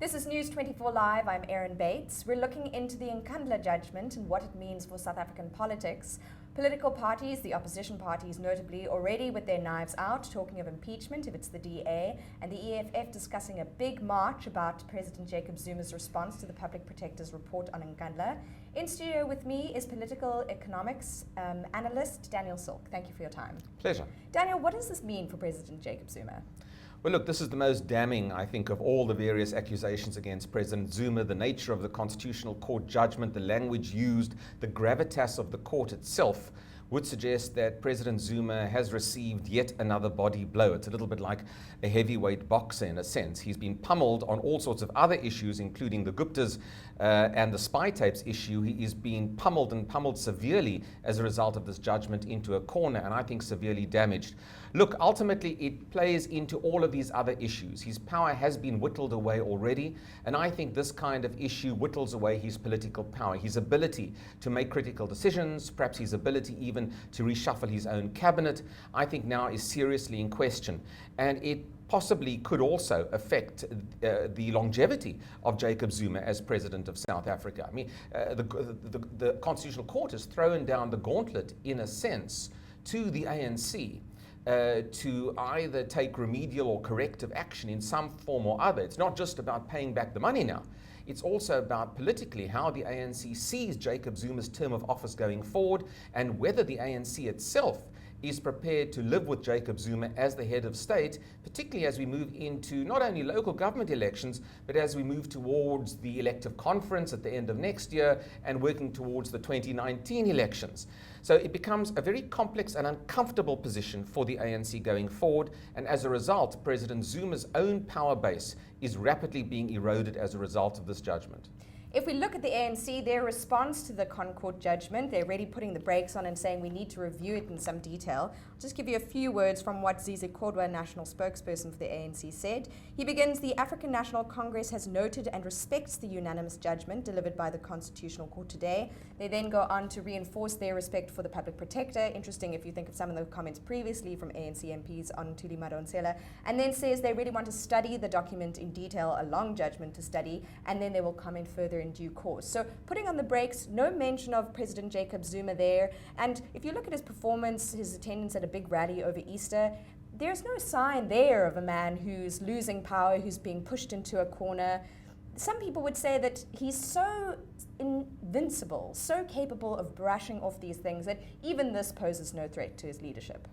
This is News 24 Live. I'm Erin Bates. We're looking into the Nkandla judgment and what it means for South African politics. Political parties, the opposition parties notably, already with their knives out, talking of impeachment if it's the DA, and the EFF discussing a big march about President Jacob Zuma's response to the Public Protector's report on Nkandla. In studio with me is political economics analyst Daniel Silk. Thank you for your time. Pleasure. Daniel, what does this mean for President Jacob Zuma? Well, look, this is the most damning, I think, of all the various accusations against President Zuma, the nature of the Constitutional Court judgment, the language used, the gravitas of the court itself would suggest that President Zuma has received yet another body blow. It's a little bit like a heavyweight boxer in a sense. He's been pummeled on all sorts of other issues, including the Guptas and the spy tapes issue. He is being pummeled and pummeled severely as a result of this judgment into a corner, and I think severely damaged. Look, ultimately it plays into all of these other issues. His power has been whittled away already, and I think this kind of issue whittles away his political power, his ability to make critical decisions, perhaps his ability even to reshuffle his own cabinet, I think now is seriously in question. And it possibly could also affect the longevity of Jacob Zuma as president of South Africa. I mean, the Constitutional Court has thrown down the gauntlet, in a sense, to the ANC to either take remedial or corrective action in some form or other. It's not just about paying back the money now. It's also about politically how the ANC sees Jacob Zuma's term of office going forward, and whether the ANC itself is prepared to live with Jacob Zuma as the head of state, particularly as we move into not only local government elections, but as we move towards the elective conference at the end of next year and working towards the 2019 elections. So it becomes a very complex and uncomfortable position for the ANC going forward, and as a result, President Zuma's own power base is rapidly being eroded as a result of this judgment. If we look at the ANC, their response to the Court judgment, they're already putting the brakes on and saying we need to review it in some detail. I'll just give you a few words from what Zizi Kodwa, national spokesperson for the ANC, said. He begins, the African National Congress has noted and respects the unanimous judgment delivered by the Constitutional Court today. They then go on to reinforce their respect for the Public Protector. Interesting if you think of some of the comments previously from ANC MPs on Thuli Madonsela. And then says they really want to study the document in detail, a long judgment to study, and then they will comment further in due course. So putting on the brakes, no mention of President Jacob Zuma there. And if you look at his performance, his attendance at a big rally over Easter, there's no sign there of a man who's losing power, who's being pushed into a corner. Some people would say that he's so invincible, so capable of brushing off these things that even this poses no threat to his leadership.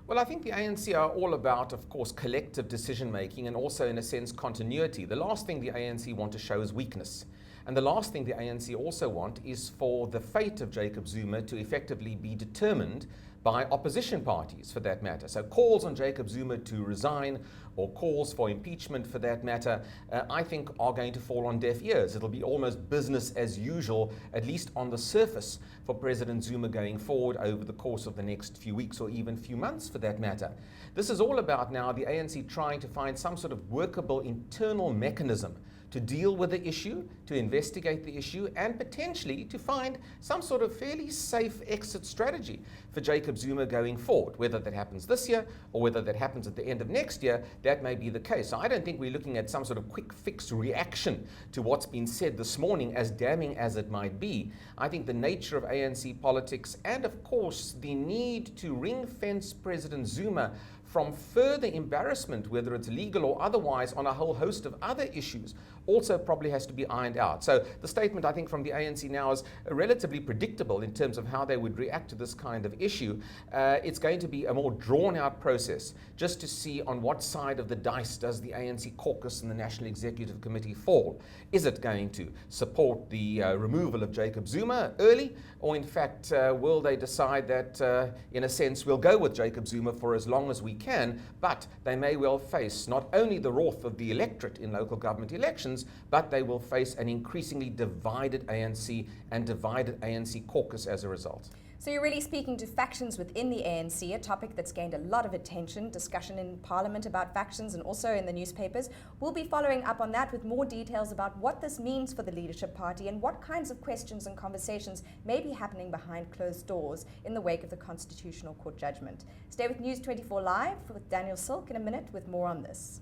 Well, I think the ANC are all about, of course, collective decision-making and also, in a sense, continuity. The last thing the ANC want to show is weakness. And the last thing the ANC also want is for the fate of Jacob Zuma to effectively be determined by opposition parties, for that matter. So calls on Jacob Zuma to resign, or calls for impeachment for that matter, I think are going to fall on deaf ears. It'll be almost business as usual, at least on the surface, for President Zuma going forward over the course of the next few weeks or even few months for that matter. This is all about now the ANC trying to find some sort of workable internal mechanism to deal with the issue, to investigate the issue, and potentially to find some sort of fairly safe exit strategy for Jacob Zuma going forward. Whether that happens this year or whether that happens at the end of next year, that may be the case. So I don't think we're looking at some sort of quick fix reaction to what's been said this morning, as damning as it might be. I think the nature of ANC politics and, of course, the need to ring-fence President Zuma from further embarrassment, whether it's legal or otherwise, on a whole host of other issues, also probably has to be ironed out. So the statement, I think, from the ANC now is relatively predictable in terms of how they would react to this kind of issue. It's going to be a more drawn-out process just to see on what side of the dice does the ANC caucus and the National Executive Committee fall. Is it going to support the removal of Jacob Zuma early, or in fact, will they decide that, in a sense, we'll go with Jacob Zuma for as long as we can, but they may well face not only the wrath of the electorate in local government elections, but they will face an increasingly divided ANC and divided ANC caucus as a result. So you're really speaking to factions within the ANC, a topic that's gained a lot of attention, discussion in Parliament about factions and also in the newspapers. We'll be following up on that with more details about what this means for the leadership party and what kinds of questions and conversations may be happening behind closed doors in the wake of the Constitutional Court judgment. Stay with News 24 Live with Daniel Silk in a minute with more on this.